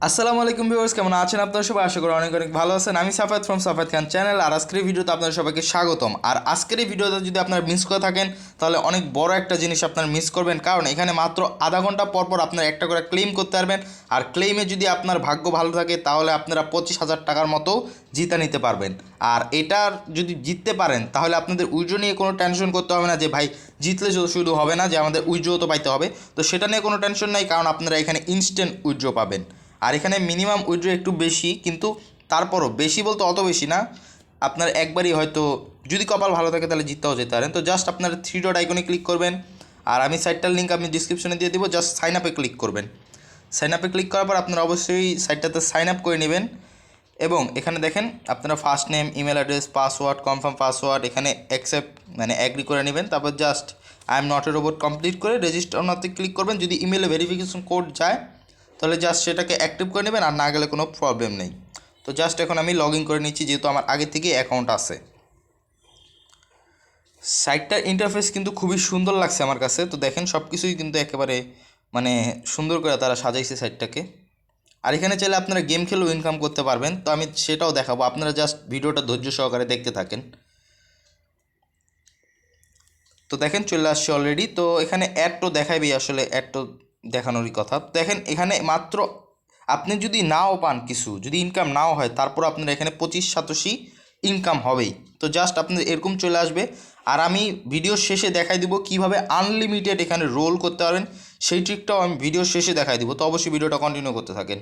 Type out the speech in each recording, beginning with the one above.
আসসালামু আলাইকুম ভিউয়ার্স, কেমন আছেন আপনারা সবাই? আশা করি অনেক অনেক ভালো আছেন। আমি সাফাত ফ্রম সাফাত খান চ্যানেল। আর আজকের এই ভিডিওতে আপনাদের সবাইকে স্বাগতম। আর আজকের এই ভিডিওতে যদি আপনারা মিস করে থাকেন তাহলে অনেক বড় একটা জিনিস আপনারা মিস করবেন, কারণ এখানে মাত্র আধা ঘন্টা পর পর আপনারা একটা করে ক্লেম করতে পারবেন। আর ক্লেমে যদি আপনার ভাগ্য ভালো থাকে তাহলে আপনারা 25,000 টাকার মতো জিতে নিতে পারবেন। আর এটার যদি জিততে পারেন তাহলে আপনাদের উইথড্র নিয়ে কোনো টেনশন করতে হবে না যে ভাই জিতলে শুধু হবে না, যে আমাদের উইথড্র তো পাইতে হবে। তো সেটা নিয়ে কোনো টেনশন নাই, কারণ আপনারা এখানে ইনস্ট্যান্ট উইথড্র পাবেন। আর এখানে মিনিমাম উইথড্র একটু বেশি, কিন্তু তারপরও বেশি বলতে অত বেশি না। আপনার একবারই হয়তো যদি কপাল ভালো থাকে তাহলে জিততেও যেতে পারেন। তো জাস্ট আপনার 3 ডট আইকনে ক্লিক করবেন, আর আমি সাইটটার লিঙ্ক আমি ডিসক্রিপশনে দিয়ে দিব। জাস্ট সাইন আপে ক্লিক করবেন। সাইন আপে ক্লিক করার পর আপনারা অবশ্যই সাইটটাতে সাইন আপ করে নেবেন। এবং এখানে দেখেন আপনারা first name, email address, password, confirm password এখানে অ্যাকসেপ্ট মানে অ্যাগ্রি করে নেবেন। তারপর just I am not A robot complete করে রেজিস্টার নাতে ক্লিক করবেন। যদি ইমেলে ভেরিফিকেশন কোড যায় তাহলে জাস্ট সেটাকে অ্যাক্টিভ করে নেবেন, আর না গেলে কোনো প্রবলেম নেই। তো জাস্ট এখন আমি লগ ইন করে নিচ্ছি, যেহেতু আমার আগে থেকে অ্যাকাউন্ট আছে। সাইটটার ইন্টারফেস কিন্তু খুবই সুন্দর লাগছে আমার কাছে। তো দেখেন সব কিছুই কিন্তু একেবারে মানে সুন্দর করে তারা সাজাইছে সাইটটাকে। আর এখানে চাইলে আপনারা গেম খেলেও ইনকাম করতে পারবেন, তো আমি সেটাও দেখাবো। আপনারা জাস্ট ভিডিওটা ধৈর্য সহকারে দেখতে থাকেন। তো দেখেন চলে আসছে অলরেডি। তো এখানে অ্যাড তো দেখাইবেই, আসলে অ্যাড তো দেখানোরই কথা। দেখেন এখানে মাত্র আপনি যদি নাও পান, কিছু যদি ইনকাম নাও হয়, তারপর আপনার এখানে 25 ইনকাম হবেই। তো জাস্ট আপনার এরকম চলে আসবে। আর আমি ভিডিও শেষে দেখাই দিব কীভাবে আনলিমিটেড এখানে রোল করতে পারবেন, সেই ট্রিকটাও আমি ভিডিও শেষে দেখাই দিব। তো অবশ্যই ভিডিওটা কন্টিনিউ করতে থাকেন।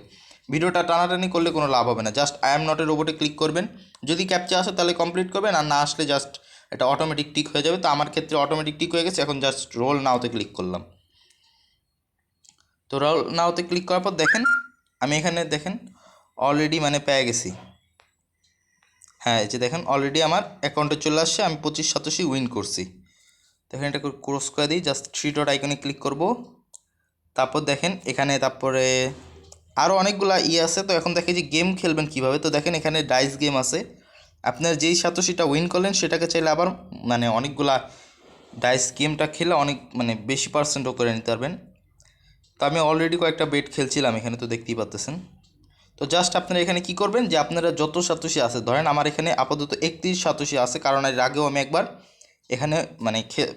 ভিডিওটা টানাটানি করলে কোনো লাভ হবে না। Just I am not a রোবটে ক্লিক করবেন। যদি ক্যাপচা আসে তাহলে কমপ্লিট করবেন, আর না আসলে জাস্ট এটা অটোমেটিক টিক হয়ে যাবে। তো আমার ক্ষেত্রে অটোমেটিক টিক হয়ে গেছে। এখন জাস্ট রোল নাওতে ক্লিক করলাম। তো রোল নাওতে ক্লিক করার পর দেখেন আমি এখানে দেখেন অলরেডি মানে পেয়ে গেছি। হ্যাঁ, এই যে দেখেন অলরেডি আমার অ্যাকাউন্টে চলে আসছে, আমি 25 উইন করছি। দেখেন এটা ক্রস করে দিই, জাস্ট 3 ডট আইকনে ক্লিক করব। তারপর দেখেন এখানে তারপরে আরও অনেকগুলা আছে। তো এখন দেখে যে গেম খেলবেন কীভাবে। তো দেখেন এখানে ডাইস গেম আছে। আপনার যেই সাতোশিটা উইন করলেন সেটাকে চাইলে আবার মানে অনেকগুলা ডাইস গেমটা খেলে অনেক মানে বেশি পার্সেন্টও করে নিতে পারবেন। তো আমি অলরেডি কয়েকটা বেট খেলছিলাম এখানে, তো দেখতেই পাচ্ছেন। তো জাস্ট আপনারা এখানে কি করবেন, যে আপনারা যত সাতোশি আছে, ধরেন আমার এখানে আপাতত 31 সাতোশি আছে, কারণ এর আগেও আমি একবার এখানে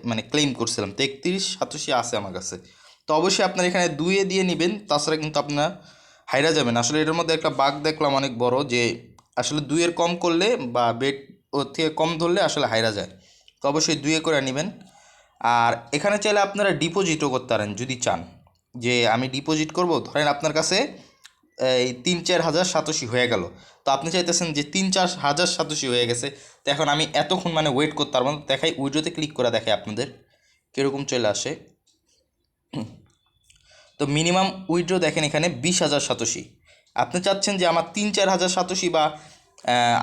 মানে ক্লেম করছিলাম। তো 31 সাতোশি আছে আমার কাছে। তো অবশ্যই আপনারা এখানে 2 দিয়ে নেবেন, তাছাড়া কিন্তু আপনারা হাইরা যাবেন। আসলে এটার মধ্যে একটা বাগ দেখলাম অনেক বড়, যে আসলে 2 কম করলে বা বেট ওর থেকে কম ধরলে আসলে হাইরা যায়। তো অবশ্যই 2 করে নেবেন। আর এখানে চাইলে আপনারা ডিপোজিটও করতে পারেন যদি চান, যে আমি ডিপোজিট করব। ধরেন আপনার কাছে এই 3-4 হাজার সাতোশি হয়ে গেল। তো আপনি চাইতেছেন যে 3-4 হাজার সাতোশি হয়ে গেছে, তো এখন আমি এতক্ষণ মানে ওয়েট করতে পারবো না। দেখাই উইড্রোতে ক্লিক করে দেখাই আপনাদের কীরকম চলে আসে। তো মিনিমাম উইড্রো দেখেন এখানে 20,000 সাতোশি। আপনি চাচ্ছেন যে আমার 3-4 হাজার সাতোশি বা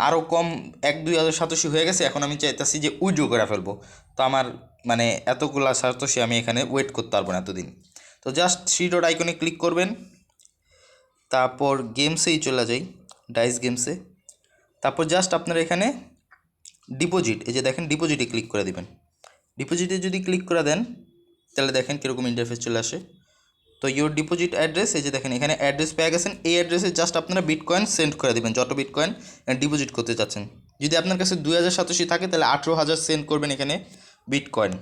আরও কম 1-2 হাজার সাতোশি হয়ে গেছে, এখন আমি চাইতেছি যে উইড্রো করে ফেলবো। তো আমার মানে এতগুলা সাতোশি আমি এখানে ওয়েট করতে পারবো না এতদিন। তো জাস্ট 3 ডট আইকনে ক্লিক করবেন, তারপর গেমসেই চলে যাই, ডাইস গেমসে। তারপর জাস্ট আপনারা এখানে ডিপোজিট, এই যে দেখেন ডিপোজিটে ক্লিক করে দিবেন। ডিপোজিটে যদি ক্লিক করে দেন তাহলে দেখেন কীরকম ইন্টারফেস চলে আসে। তো ইউর ডিপোজিট অ্যাড্রেস, এই যে দেখেন এখানে অ্যাড্রেস পেয়ে গেছেন। এই অ্যাড্রেসে জাস্ট আপনারা বিটকয়েন সেন্ড করে দেবেন, যত বিটকয়েন ডিপোজিট করতে চাচ্ছেন। যদি আপনার কাছে 2,000 সাতোশি থাকে তাহলে 18,000 সেন্ড করবেন এখানে বিটকয়েন।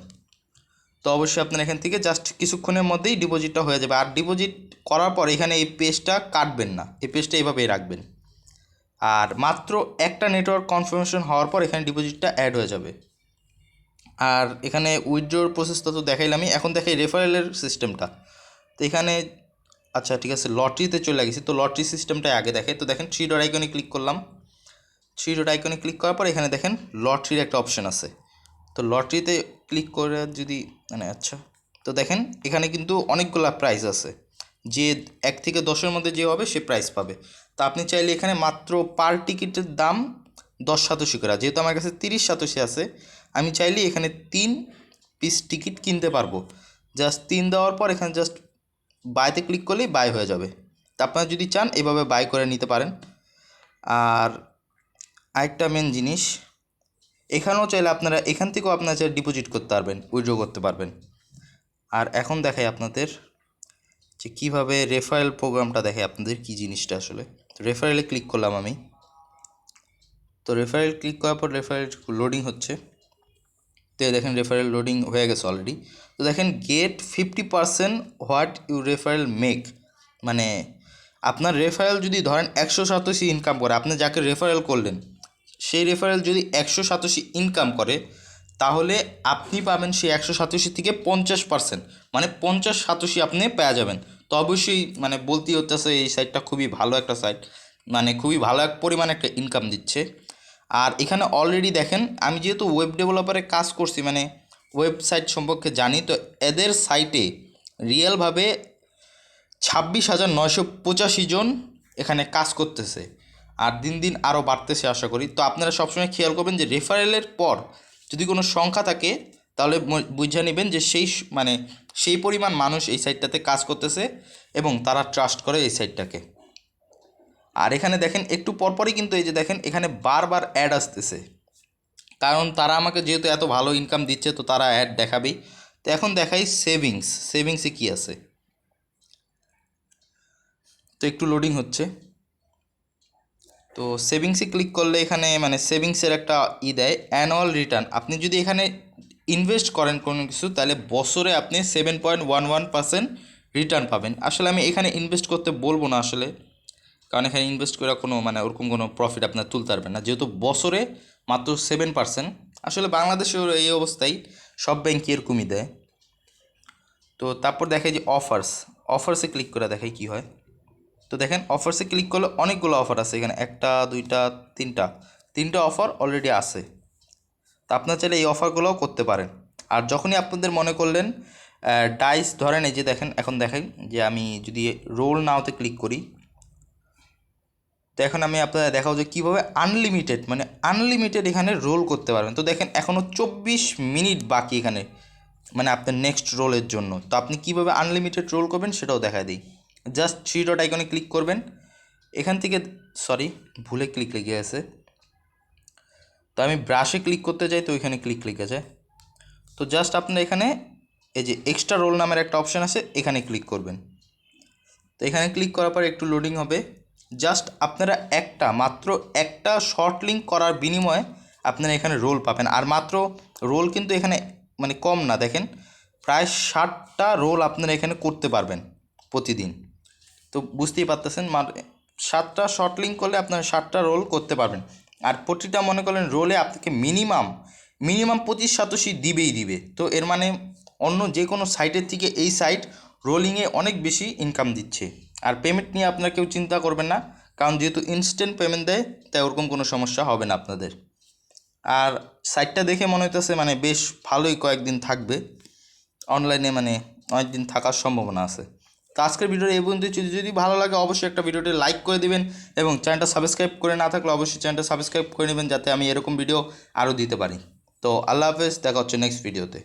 তো অবশ্যই আপনার এখান থেকে জাস্ট কিছুক্ষণের মধ্যেই ডিপোজিটটা হয়ে যাবে। আর ডিপোজিট করার পর এখানে এই পেজটা কাটবেন না, এই পেজটা এইভাবেই রাখবেন। আর মাত্র একটা নেটওয়ার্ক কনফার্মেশন হওয়ার পর এখানে ডিপোজিটটা অ্যাড হয়ে যাবে। আর এখানে উইথড্রোর প্রসেসটা তো দেখাইলামই, এখন দেখাই রেফারেলের সিস্টেমটা। তো এখানে আচ্ছা ঠিক আছে, লটারিতে চলে গেছি। তো লটারি সিস্টেমটাই আগে দেখে। তো দেখেন 3 ডট আইকনে ক্লিক করলাম। 3 ডট আইকনে ক্লিক করার পর এখানে দেখেন লটারির একটা অপশান আছে। তো লটারিতে ক্লিক করে যদি মানে আচ্ছা, তো দেখেন এখানে কিন্তু অনেকগুলো প্রাইজ আছে, যে 1 থেকে 10-এর মধ্যে যে হবে সে প্রাইজ পাবে। তো আপনি চাইলে এখানে মাত্র পার টিকিটের দাম 10 সাতোশি করে, যেহেতু আমার কাছে 30 সাতোশি আছে, আমি চাইলে এখানে 3 পিস টিকিট কিনতে পারবো। জাস্ট 3 দেওয়ার পর এখানে জাস্ট বাইতে ক্লিক করলেই বাই হয়ে যাবে। তা আপনারা যদি চান এভাবে বাই করে নিতে পারেন। আর আরেকটা মেন জিনিস, এখানেও চাইলে আপনারা এখান থেকেও আপনারা চাইলে ডিপোজিট করতে পারবেন, উইথড্র করতে পারবেন। আর এখন দেখাই আপনাদের যে কীভাবে রেফারেল প্রোগ্রামটা দেখে আপনাদের কী জিনিসটা আসলে। তো রেফারেলে ক্লিক করলাম আমি। তো রেফারেল ক্লিক করার পর রেফারেল লোডিং হচ্ছে। তো দেখেন রেফারেল লোডিং হয়ে গেছে অলরেডি। তো দেখেন get 50% what you referral make, মানে আপনার রেফারেল যদি ধরেন 187 ইনকাম করে, আপনি যাকে রেফারেল করলেন সেই রেফারেল যদি 187 ইনকাম করে, তাহলে আপনি পাবেন সেই 187 থেকে 50%, মানে 50-87 আপনি পেয়ে যাবেন। তো অবশ্যই মানে বলতেই হতেছে এই সাইটটা খুবই ভালো একটা সাইট, মানে খুবই ভালো এক পরিমাণে একটা ইনকাম দিচ্ছে। আর এখানে অলরেডি দেখেন আমি যেহেতু ওয়েব ডেভেলপারে কাজ করছি, মানে ওয়েবসাইট সম্পর্কে জানি, তো এদের সাইটে রিয়েলভাবে 26,985 জন এখানে কাজ করতেছে, আর দিন দিন আরও বাড়তেছে আশা করি। তো আপনারা সবসময় খেয়াল করবেন যে রেফারেলের পর যদি কোনো সংখ্যা থাকে তাহলে বুঝে নেবেন যে মানে সেই পরিমাণ মানুষ এই সাইটটাতে কাজ করতেছে এবং তারা ট্রাস্ট করে এই সাইটটাকে। আর এখানে দেখেন একটু পরপরই কিন্তু এই যে দেখেন এখানে বারবার অ্যাড আসতেছে, কারণ তারা আমাকে যেহেতু এত ভালো ইনকাম দিচ্ছে তো তারা অ্যাড দেখাবেই। তো এখন দেখাই সেভিংসে কি আছে। তো একটু লোডিং হচ্ছে। তো সেভিংসে ক্লিক করলে এখানে মানে সেভিংসের একটা দেয় অ্যানুয়াল রিটার্ন। আপনি যদি এখানে ইনভেস্ট করেন কোনো কিছু তাহলে বছরে আপনি 7.11% রিটার্ন পাবেন। আসলে আমি এখানে ইনভেস্ট করতে বলবো না আসলে, কারণ এখানে ইনভেস্ট করে কোনো মানে ওরকম কোনো প্রফিট আপনার তুলতে পারবেন না, যেহেতু বছরে মাত্র 7%। আসলে বাংলাদেশের এই অবস্থায় সব ব্যাংকই এরকমই দেয়। তো তারপর দেখাই যে অফার্সে ক্লিক করে দেখাই কি হয়। তো দেখেন অফার্সে ক্লিক করলে অনেকগুলো অফার আছে এখানে, 1 2 3টা অফার অলরেডি আছে। তো আপনার চাইলে এই অফারগুলোও করতে পারেন। আর যখনই আপনাদের মনে করলেন ডাইস ধরেন, এই যে দেখেন এখন দেখেন যে আমি যদি রোল নাওতে ক্লিক করি, তো এখন আমি আপনাদের দেখাবো যে কীভাবে আনলিমিটেড এখানে রোল করতে পারবেন। তো দেখেন এখনও 24 মিনিট বাকি এখানে, মানে আপনার নেক্সট রোলের জন্য। তো আপনি কীভাবে আনলিমিটেড রোল করবেন সেটাও দেখায় দিই। জাস্ট 3 ডট আইকনে ক্লিক করবেন, এখান থেকে ভুলে ক্লিক লেগে গেছে। তো আমি ব্রাশে ক্লিক করতে চাই, তো ওইখানে ক্লিক লেগে যায়। তো জাস্ট আপনার এখানে এই যে এক্সট্রা রোল নামের একটা অপশান আছে, এখানে ক্লিক করবেন। তো এখানে ক্লিক করার পর একটু লোডিং হবে। জাস্ট আপনারা মাত্র একটা শর্ট লিঙ্ক করার বিনিময়ে আপনারা এখানে রোল পাবেন। আর মাত্র রোল কিন্তু এখানে মানে কম না, দেখেন প্রায় 60টা রোল আপনারা এখানে করতে পারবেন প্রতিদিন। তো বুঝতেই পারতেছেন 7টা শর্ট লিঙ্ক করলে আপনারা 60টা রোল করতে পারবেন। আর প্রতিটা মনে করেন রোলে আপনাকে মিনিমাম 25-27 দিবে। তো এর মানে অন্য যে কোনো সাইটের থেকে এই সাইট রোলিংয়ে অনেক বেশি ইনকাম দিচ্ছে। আর পেমেন্ট নিয়ে আপনারা কেউ চিন্তা করবেন না, কারণ যেহেতু ইনস্ট্যান্ট পেমেন্ট দেয় তাই ওরকম কোনো সমস্যা হবে না আপনাদের। আর সাইটটা দেখে মনে হইতেছে মানে বেশ ভালোই কয়েকদিন থাকবে অনলাইনে, মানে অনেক দিন থাকার সম্ভাবনা আছে। তো আজকের ভিডিওটা এই পর্যন্ত। যদি ভালো লাগে অবশ্যই একটা ভিডিওটি লাইক করে দিবেন এবং চ্যানেলটা সাবস্ক্রাইব করে না থাকলে অবশ্যই চ্যানেলটা সাবস্ক্রাইব করে নেবেন, যাতে আমি এরকম ভিডিও আরও দিতে পারি। তো আল্লাহ হাফেজ, দেখা হচ্ছে নেক্সট ভিডিওতে।